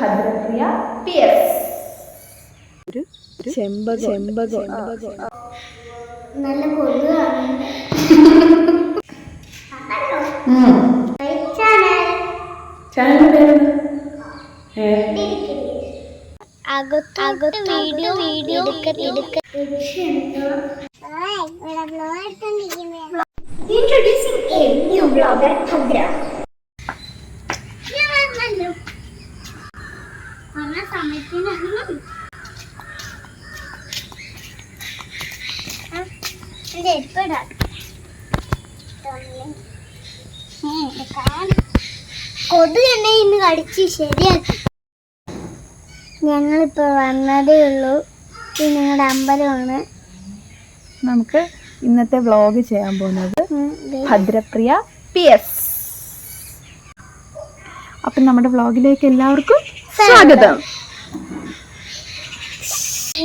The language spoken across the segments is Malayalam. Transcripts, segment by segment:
ഭദ്രപ്രിയ PS. ഒരു ചെമ്പകം നല്ല കൊതുകാണ്. ചാനൽ പേര് അകത്ത് video Introducing a new vlogger, Bhadra. കൊതുകെന്നെ ഇന്ന് കടിച്ച് ശരിയാക്കി. ഞങ്ങളിപ്പോ വന്നതേ ഉള്ളൂ. ഇത് ഞങ്ങളുടെ അമ്പലമാണ്. നമുക്ക് ഇന്നത്തെ വ്ലോഗ് ചെയ്യാൻ പോകുന്നത് ഭദ്രപ്രിയ PS. അപ്പം നമ്മുടെ വ്ലോഗിലേക്ക് എല്ലാവർക്കും സ്വാഗതം.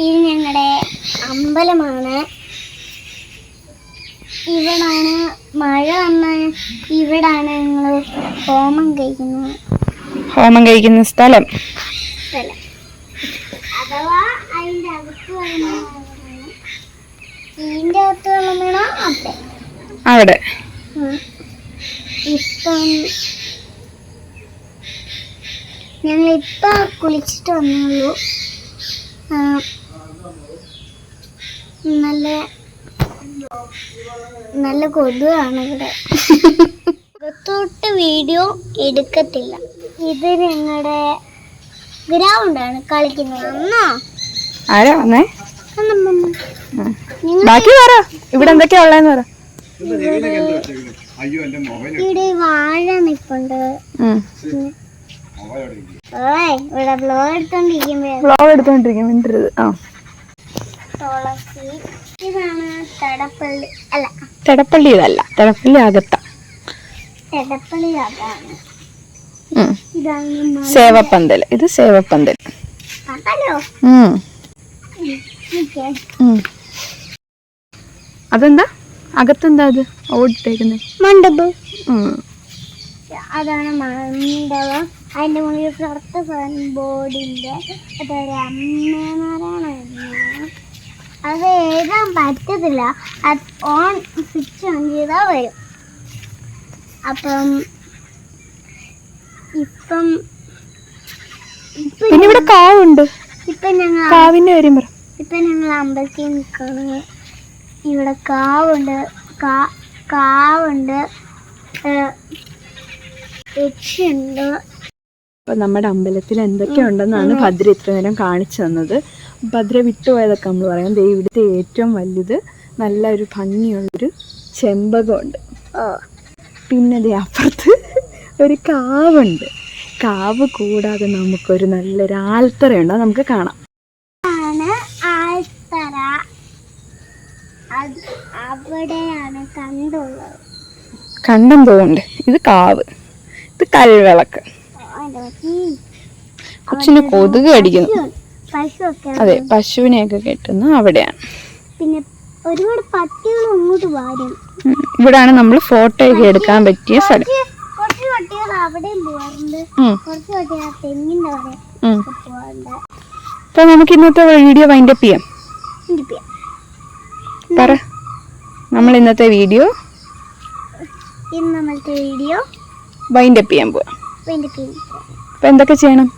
ഇത് ഞങ്ങളുടെ അമ്പലമാണ്. ഇവിടാണ് മഴ വന്ന ഇവിടാണ് ഞങ്ങൾ ഹോമം കഴിക്കുന്ന സ്ഥലം. അഥവാ അതിൻ്റെ അകത്ത് ഇതിൻ്റെ അകത്ത് വെള്ളം വേണം അവിടെ. ഇപ്പം ഞങ്ങളിപ്പോൾ കുളിച്ചിട്ട് വന്നുള്ളൂ. നല്ല കൊതുകാണ് ഇവിടെ. അകത്തോട്ട് വീഡിയോ എടുക്കത്തില്ല. ഇത് ഞങ്ങളുടെ ഗ്രൗണ്ടാണ് കളിക്കുന്നത്. ആരാ വന്നേ? ബാക്കി പറ, ഇവിടെ എന്തൊക്കെയാ ഉള്ളതെന്ന് പറ. ഇവിടെ വാഴ നിപ്പുണ്ട്. ഇവിടെ വ്ലോഗ് എടുത്തോണ്ടിരിക്കും. തുളസി. ഇതാണ് തടപ്പള്ളി. അല്ല, തടപ്പള്ളി ഇതല്ല, തടപ്പള്ളി അകത്ത. തടപ്പള്ളി അതാണ്. ഇതാണ് സേവപ്പന്തൽ. ഇത് സേവപ്പന്തൽ. അതെന്താ അകത്തെന്താ അത് ഓടിട്ടേക്കുന്നത്? മണ്ഡപം. അതാണ് മണ്ഡപം. അതിന്റെ മുന്നിൽ പുറത്ത് ബോർഡിന്റെ അതൊരു അമ്മേമാരാണ്. അത് എഴുതാൻ പറ്റത്തില്ല. അത് ഓൺ സ്വിച്ച് ഓൺ ചെയ്താൽ വരും. അപ്പം പിന്നെ ഇവിടെ കാവുണ്ട്. കാവിന്റെ കാര്യം പറ. ഇപ്പൊ ഞങ്ങൾ അമ്പലത്തിൽ നിൽക്കുന്നത്. ഇവിടെ കാവുണ്ട്. യക്ഷിയുണ്ട്. അപ്പൊ നമ്മുടെ അമ്പലത്തിൽ എന്തൊക്കെയുണ്ടെന്നാണ് ഭദ്ര ഇത്ര നേരം കാണിച്ചു തന്നത്. ഭദ്ര വിട്ടുപോയതൊക്കെ നമ്മൾ പറയാം. ഇവിടുത്തെ ഏറ്റവും വലുത് നല്ലൊരു ഭംഗിയുള്ളൊരു ചെമ്പകമുണ്ട്. പിന്നെ അപ്പുറത്ത് ഒരു കാവുണ്ട്. കാവ് കൂടാതെ നമുക്കൊരു നല്ലൊരു ആൽത്തറയുണ്ട്. നമുക്ക് കാണാം. ആൽത്തറ അവിടെയാണ് കണ്ടുള്ളത്. കണ്ടം തോന്നുന്നുണ്ട്. ഇത് കാവ്. ഇത് കൽവിളക്ക്. കൊച്ചിന് കൊതുക് കടിക്കുന്നു. അതെ, പശുവിനെയൊക്കെ കെട്ടുന്നു അവിടെയാണ്. പിന്നെ ഒരുപാട് പട്ടികൾ അങ്ങോട്ട് വരും. ഇവിടാണ് നമ്മൾ ഫോട്ടോ ഒക്കെ എടുക്കാൻ പറ്റിയ സ്ഥലം. കുറച്ച് പട്ടികൾ അവിടെയും പോവാറുണ്ട്. കുറച്ച് പട്ടികൾ തെങ്ങിന്റെ അവിടെ പോവാറുണ്ട്. അപ്പൊ നമുക്ക് ഇന്നത്തെ വീഡിയോ വൈൻഡപ്പ് ചെയ്യാം. പറ, നമ്മൾ ഇന്നത്തെ വീഡിയോ വൈൻഡപ്പ് ചെയ്യാൻ പോവാം. അപ്പൊ എന്തൊക്കെ ചെയ്യണം?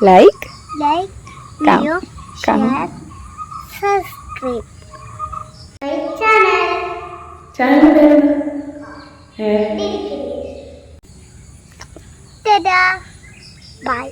Like, share, subscribe. ചാനൽ പേര് ബൈ.